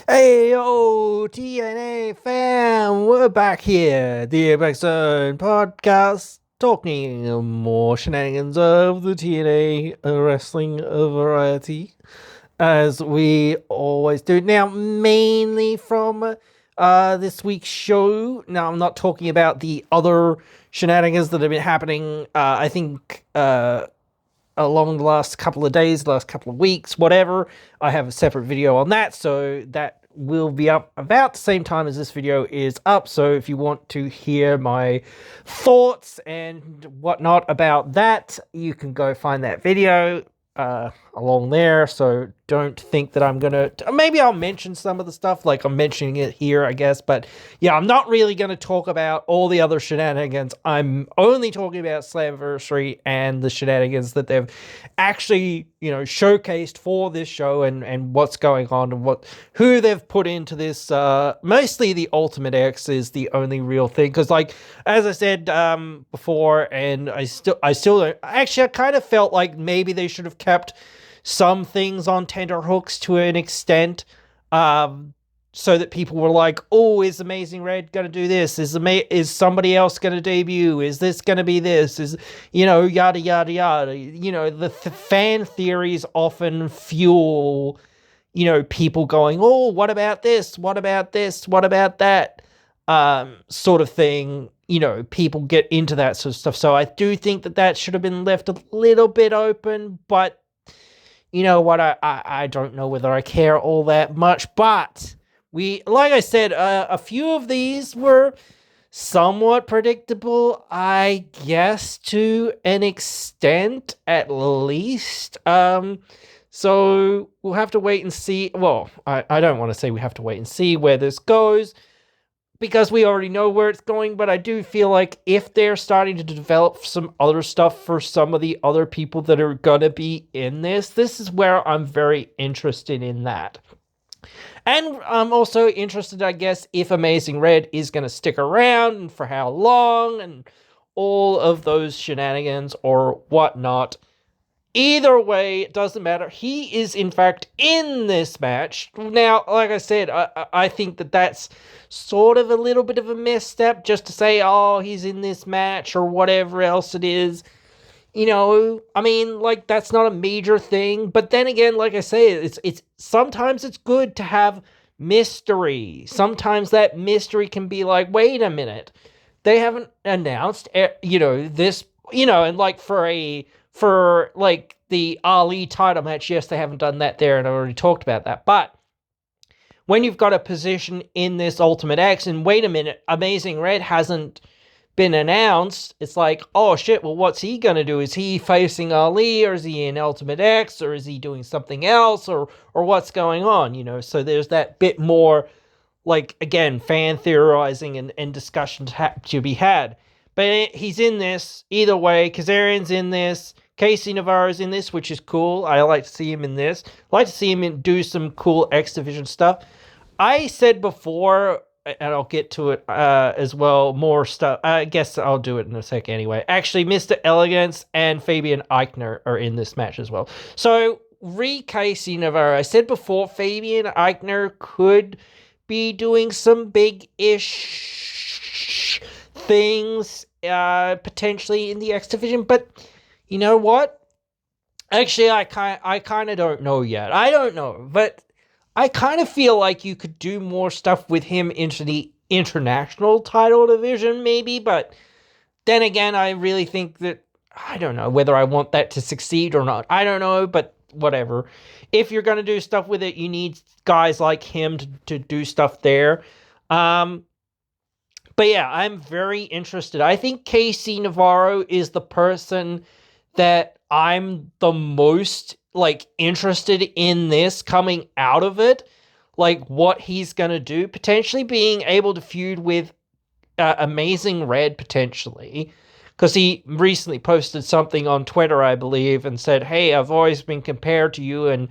Hey yo, TNA fam, we're back here, the Apex Zone podcast, talking more shenanigans of the TNA wrestling variety, as we always do. Now, mainly from this week's show. Now, I'm not talking about the other shenanigans that have been happening. I think along the last couple of days, last couple of weeks, whatever. I have a separate video on that, so that will be up about the same time as this video is up. So if you want to hear my thoughts and whatnot about that, you can go find that video along there. So don't think that I'm gonna, maybe I'll mention some of the stuff like I'm mentioning it here, I guess, but yeah, I'm not really gonna talk about all the other shenanigans. I'm only talking about Slammiversary and the shenanigans that they've actually, showcased for this show, and what's going on, and who they've put into this. Mostly the Ultimate X is the only real thing, because like as I said before, and I still don't, actually I kind of felt like maybe they should have kept some things on tenterhooks to an extent, so that people were like, oh, is Amazing Red gonna do this? Is somebody else gonna debut? Is this gonna be this? Is, yada yada yada. The fan theories often fuel, people going, oh, what about this? What about this? What about that? Sort of thing. People get into that sort of stuff. So I do think that should have been left a little bit open, but you know what? I don't know whether I care all that much, but like I said, a few of these were somewhat predictable, I guess, to an extent, at least. So we'll have to wait and see. Well, I don't want to say we have to wait and see where this goes, because we already know where it's going, but I do feel like if they're starting to develop some other stuff for some of the other people that are gonna be in this is where I'm very interested in that. And I'm also interested, I guess, if Amazing Red is going to stick around and for how long and all of those shenanigans or whatnot. Either way, it doesn't matter. He is, in fact, in this match. Now, like I said, I think that's sort of a little bit of a misstep just to say, oh, he's in this match or whatever else it is. I mean, like, that's not a major thing. But then again, like I say, it's sometimes it's good to have mystery. Sometimes that mystery can be like, wait a minute, they haven't announced, this, and like for like the Ali title match, yes, they haven't done that there, and I already talked about that. But when you've got a position in this Ultimate X, and wait a minute, Amazing Red hasn't been announced, it's like, oh shit, well, what's he gonna do? Is he facing Ali, or is he in Ultimate X, or is he doing something else, or what's going on? So there's that bit more, like, again, fan theorizing and discussions to be had. But he's in this either way. Kazarian's in this, Casey Navarro's in this, which is cool. I like to see him in this. I like to see him do some cool X Division stuff. I said before, and I'll get to it as well, more stuff. I guess I'll do it in a sec anyway. Actually, Mr. Elegance and Fabian Eichner are in this match as well. So, Casey Navarro. I said before, Fabian Eichner could be doing some big-ish things, potentially in the X Division, but you know what? Actually, I kind of don't know yet. I don't know, but I kind of feel like you could do more stuff with him into the international title division, maybe, but then again, I really think that, I don't know whether I want that to succeed or not. I don't know, but whatever. If you're going to do stuff with it, you need guys like him to do stuff there. But yeah, I'm very interested. I think Casey Navarro is the person that I'm the most, like, interested in this coming out of it. Like, what he's gonna do. Potentially being able to feud with Amazing Red, potentially. Because he recently posted something on Twitter, I believe, and said, hey, I've always been compared to you and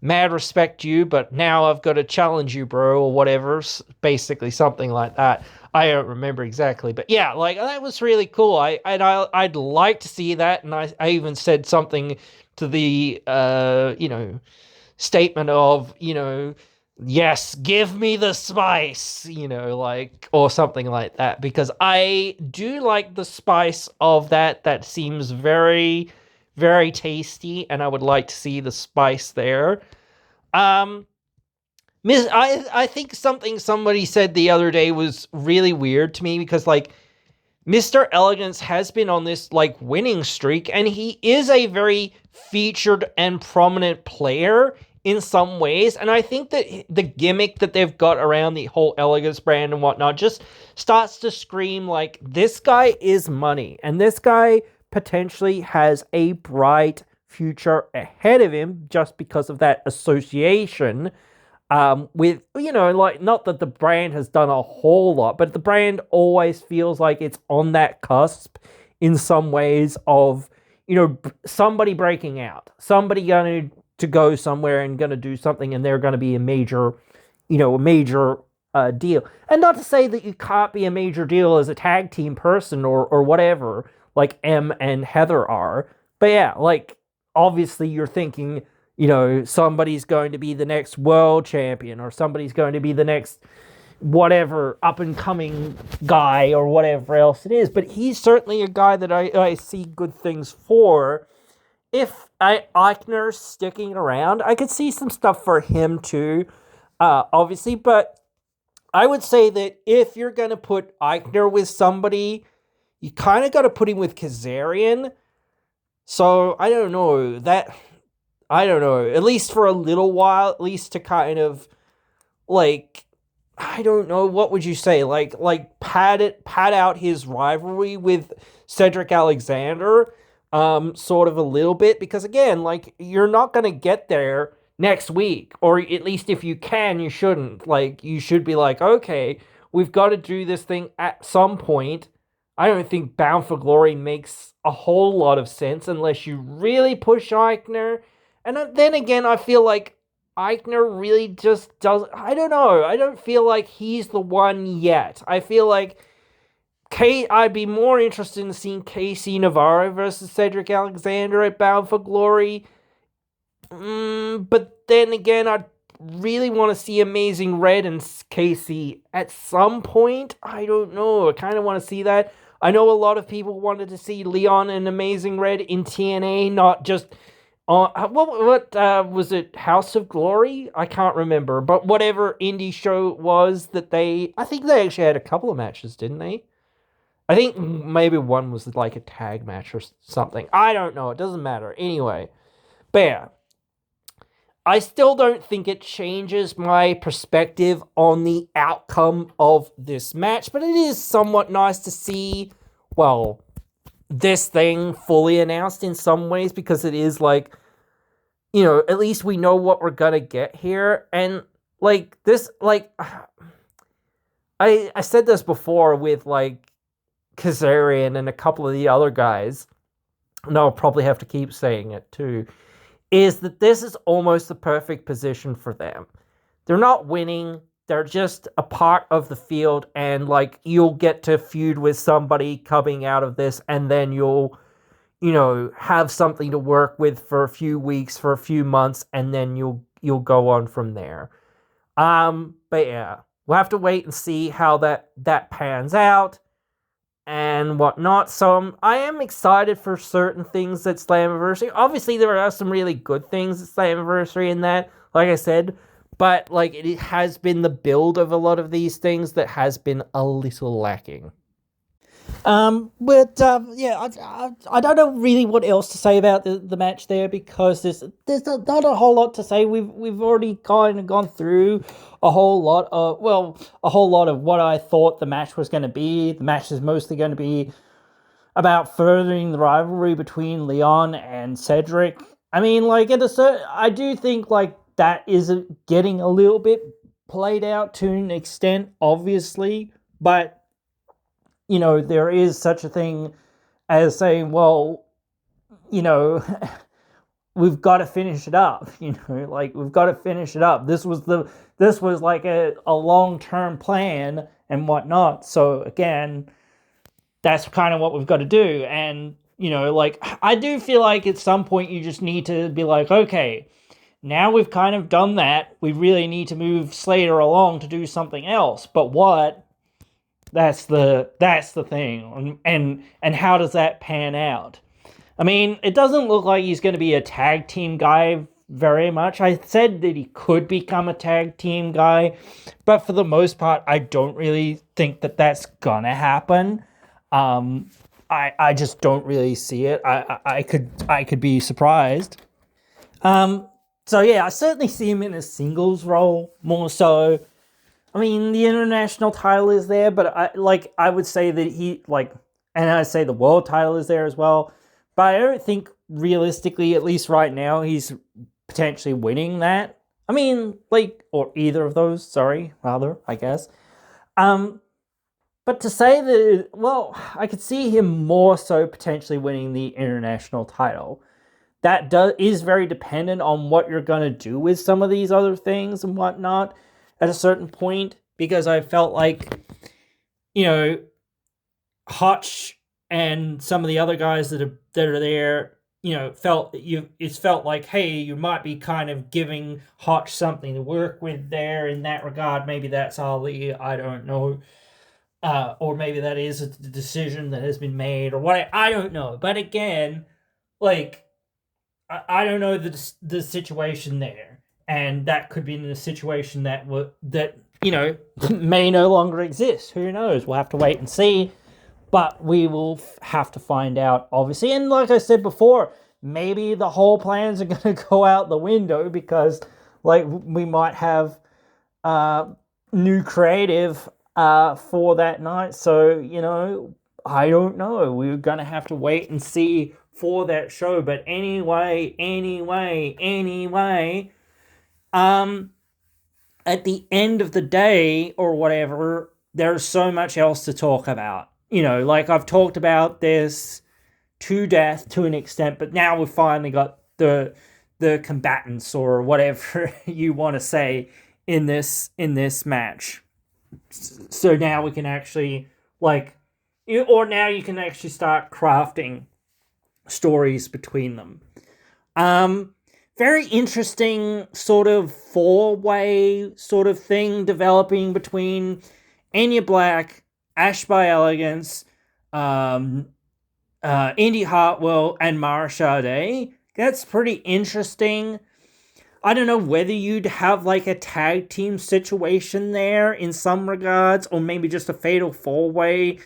mad respect to you, but now I've got to challenge you, bro, or whatever. Basically, something like that. I don't remember exactly, but yeah, like, that was really cool. I'd like to see that, and I even said something to the statement of, yes, give me the spice, like, or something like that, because I do like the spice of that. That seems very, very tasty, and I would like to see the spice there. Um, I think somebody said the other day was really weird to me because, like, Mr. Elegance has been on this, like, winning streak, and he is a very featured and prominent player in some ways, and I think that the gimmick that they've got around the whole Elegance brand and whatnot just starts to scream, like, this guy is money, and this guy potentially has a bright future ahead of him just because of that association with, like, not that the brand has done a whole lot, but the brand always feels like it's on that cusp in some ways of, somebody breaking out, somebody going to go somewhere and going to do something, and they're going to be a major, deal. And not to say that you can't be a major deal as a tag team person or whatever, like M and Heather are. But yeah, like, obviously you're thinking, somebody's going to be the next world champion, or somebody's going to be the next whatever up and coming guy, or whatever else it is. But he's certainly a guy that I see good things for. If Eichner's sticking around, I could see some stuff for him too, obviously. But I would say that if you're going to put Eichner with somebody, you kind of got to put him with Kazarian. So I don't know, at least for a little while, at least to kind of, like, I don't know, what would you say? Like pad out his rivalry with Cedric Alexander, sort of a little bit, because again, like, you're not gonna get there next week, or at least if you can, you shouldn't. Like, you should be like, okay, we've got to do this thing at some point. I don't think Bound for Glory makes a whole lot of sense unless you really push Eichner. And then again, I feel like Eichner really just does. I don't know. I don't feel like he's the one yet. I feel like I'd be more interested in seeing KC Navarro versus Cedric Alexander at Bound for Glory. But then again, I'd really want to see Amazing Red and KC at some point. I don't know. I kind of want to see that. I know a lot of people wanted to see Leon and Amazing Red in TNA, not just on what was it, House of Glory? I can't remember, but whatever indie show it was that I think they actually had a couple of matches, didn't they? I think maybe one was like a tag match or something. I don't know. It doesn't matter. Anyway, but yeah, I still don't think it changes my perspective on the outcome of this match, but it is somewhat nice to see, well, this thing fully announced in some ways, because it is like, at least we know what we're gonna get here. And like this, like, I said this before with like Kazarian and a couple of the other guys, and I'll probably have to keep saying it too, is that this is almost the perfect position for them. They're not winning. They're just a part of the field, and like, you'll get to feud with somebody coming out of this, and then you'll, have something to work with for a few weeks, for a few months, and then you'll go on from there. But yeah, we'll have to wait and see how that pans out and whatnot. So I am excited for certain things at Slammiversary. Obviously, there are some really good things at Slammiversary in that, like I said, but like, it has been the build of a lot of these things that has been a little lacking. Yeah, I don't know really what else to say about the match there, because there's not a whole lot to say. We've already kind of gone through a whole lot of what I thought the match was going to be. The match is mostly going to be about furthering the rivalry between Leon and Cedric. I mean, like, I do think like that is getting a little bit played out to an extent, obviously, but there is such a thing as saying, well, we've got to finish it up. Like, we've got to finish it up. This was like a long-term plan and whatnot. So again, that's kind of what we've got to do. And, like, I do feel like at some point you just need to be like, okay, now we've kind of done that. We really need to move Slater along to do something else. But what? That's the thing. And how does that pan out? I mean, it doesn't look like he's going to be a tag team guy very much. I said that he could become a tag team guy, but for the most part, I don't really think that that's going to happen. I just don't really see it. I could be surprised. So yeah, I certainly see him in a singles role more so. I mean, the international title is there, but I would say that and I say the world title is there as well. But I don't think realistically, at least right now, he's potentially winning that. I mean, or either of those. Sorry, rather, I guess. But to say that, well, I could see him more so potentially winning the international title. That is very dependent on what you're going to do with some of these other things and whatnot at a certain point, because I felt like, Hotch and some of the other guys that are there, it's felt like, hey, you might be kind of giving Hotch something to work with there in that regard. Maybe that's Ali, I don't know. Or maybe that is a decision that has been made, or what, I don't know. But again, I don't know the situation there, and that could be in a situation that may no longer exist. Who knows? We'll have to wait and see, but we will have to find out, obviously. And like I said before, maybe the whole plans are going to go out the window because, we might have new creative for that night. So I don't know. We're going to have to wait and see for that show. But anyway, at the end of the day or whatever, there's so much else to talk about. I've talked about this to death to an extent, but now we've finally got the combatants or whatever you want to say in this match. So now we can actually now you can actually start crafting stories between them. Very interesting sort of four-way sort of thing developing between Enya Black, Ash by Elegance, Indy Hartwell, and Mara Sade. That's pretty interesting. I don't know whether you'd have a tag team situation there in some regards, or maybe just a fatal four-way.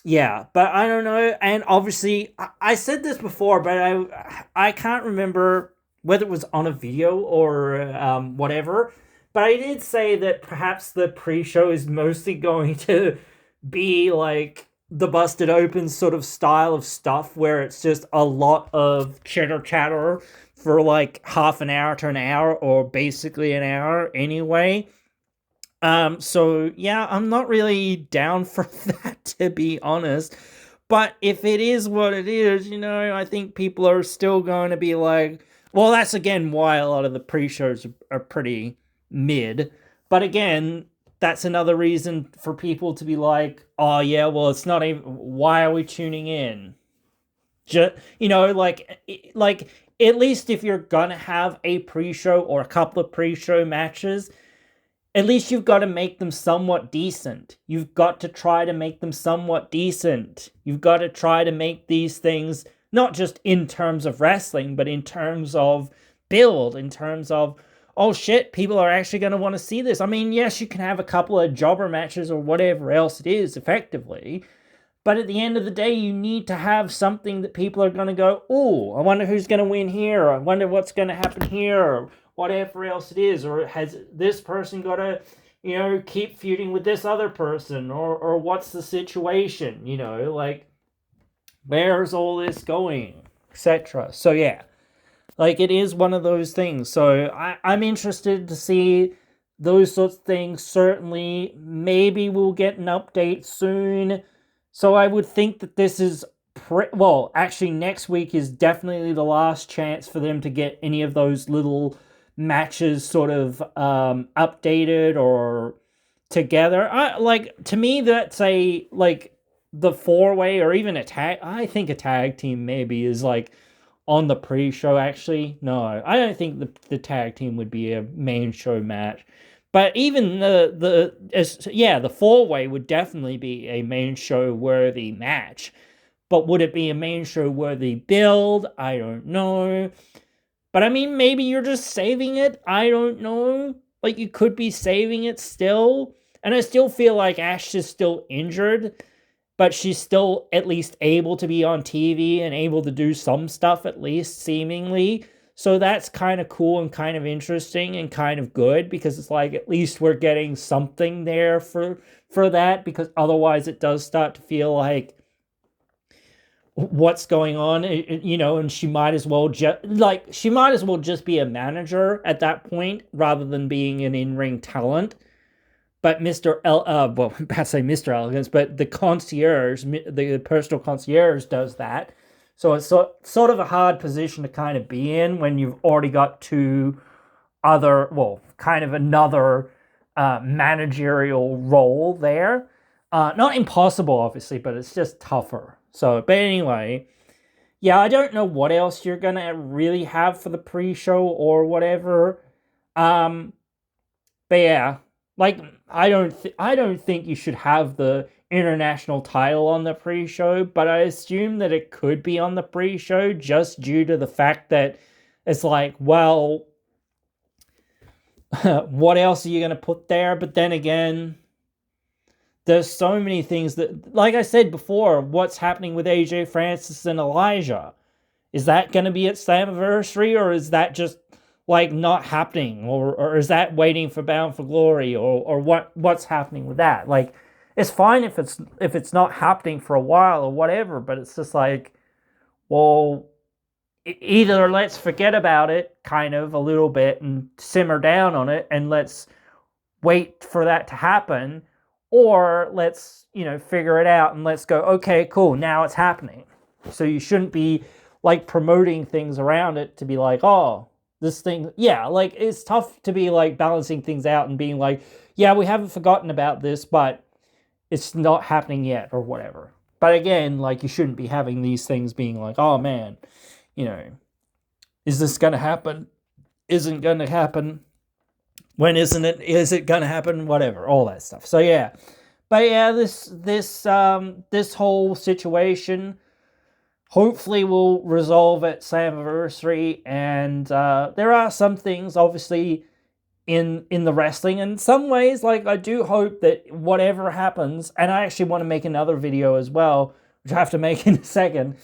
Yeah, but I don't know. And obviously, I said this before, but I can't remember whether it was on a video or whatever. But I did say that perhaps the pre-show is mostly going to be the Busted Open sort of style of stuff, where it's just a lot of chitter-chatter for half an hour to an hour, or basically an hour anyway. So yeah, I'm not really down for that, to be honest. But if it is what it is, I think people are still going to be well, that's again why a lot of the pre-shows are pretty mid. But again, that's another reason for people to be oh yeah, well, it's not even, why are we tuning in? Just, at least if you're gonna have a pre-show or a couple of pre-show matches, at least you've got to make them somewhat decent. You've got to try to make them somewhat decent. You've got to try to make these things, not just in terms of wrestling, but in terms of build, in terms of, oh shit, people are actually going to want to see this. I mean, yes, you can have a couple of jobber matches or whatever else it is, effectively. But at the end of the day, you need to have something that people are going to go, oh, I wonder who's going to win here, or I wonder what's going to happen here, or whatever else it is, or has this person got to, keep feuding with this other person, or what's the situation, where's all this going, etc. So yeah, it is one of those things. So I'm interested to see those sorts of things. Certainly, maybe we'll get an update soon. So I would think that this is actually next week is definitely the last chance for them to get any of those little matches sort of updated or together. To me, that's the four-way or even a tag. I think a tag team maybe is on the pre-show, actually. No, I don't think the tag team would be a main show match. But even the four-way would definitely be a main show worthy match. But would it be a main show worthy build? I don't know. But I mean, maybe you're just saving it. I don't know. Like, you could be saving it still. And I still feel like Ash is still injured, but she's still at least able to be on TV and able to do some stuff, at least seemingly. So that's kind of cool and kind of interesting and kind of good, because it's like at least we're getting something there for that, because otherwise it does start to feel like what's going on, and she might as well just be a manager at that point rather than being an in-ring talent. But I'm about to say Mr. Elegance, but the concierge, the personal concierge, does that. So it's sort of a hard position to kind of be in when you've already got kind of another managerial role there. Not impossible, obviously, but it's just tougher. So, but anyway, yeah, I don't know what else you're gonna really have for the pre-show or whatever. But yeah, like I don't think you should have the international title on the pre-show, but I assume that it could be on the pre-show just due to the fact that it's like, well, what else are you gonna put there? But then again, there's so many things that, like I said before, what's happening with AJ Francis and Elijah? Is that going to be at Slammiversary, or is that just like not happening, or is that waiting for Bound for Glory, or what's happening with that? Like, it's fine if it's not happening for a while or whatever, but it's just like, well, either let's forget about it kind of a little bit and simmer down on it, and let's wait for that to happen, or let's, figure it out and let's go, okay, cool, now it's happening. So you shouldn't be like promoting things around it to be like, oh, this thing, yeah, like it's tough to be like balancing things out and being like, yeah, we haven't forgotten about this, but it's not happening yet or whatever. But again, like, you shouldn't be having these things being like, oh man, is this going to happen? Isn't going to happen? When isn't it? Is it gonna happen? Whatever, all that stuff. So yeah, but yeah, this whole situation hopefully will resolve at Slammiversary, and there are some things obviously in the wrestling, in some ways, like, I do hope that whatever happens, and I actually want to make another video as well, which I have to make in a second,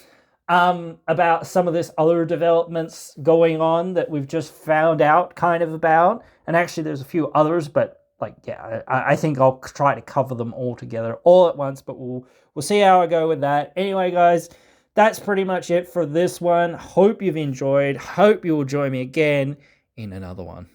about some of this other developments going on that we've just found out kind of about. And actually there's a few others, but like, yeah, I think I'll try to cover them all together all at once, but we'll see how I go with that. Anyway, guys, that's pretty much it for this one. Hope you've enjoyed. Hope you will join me again in another one.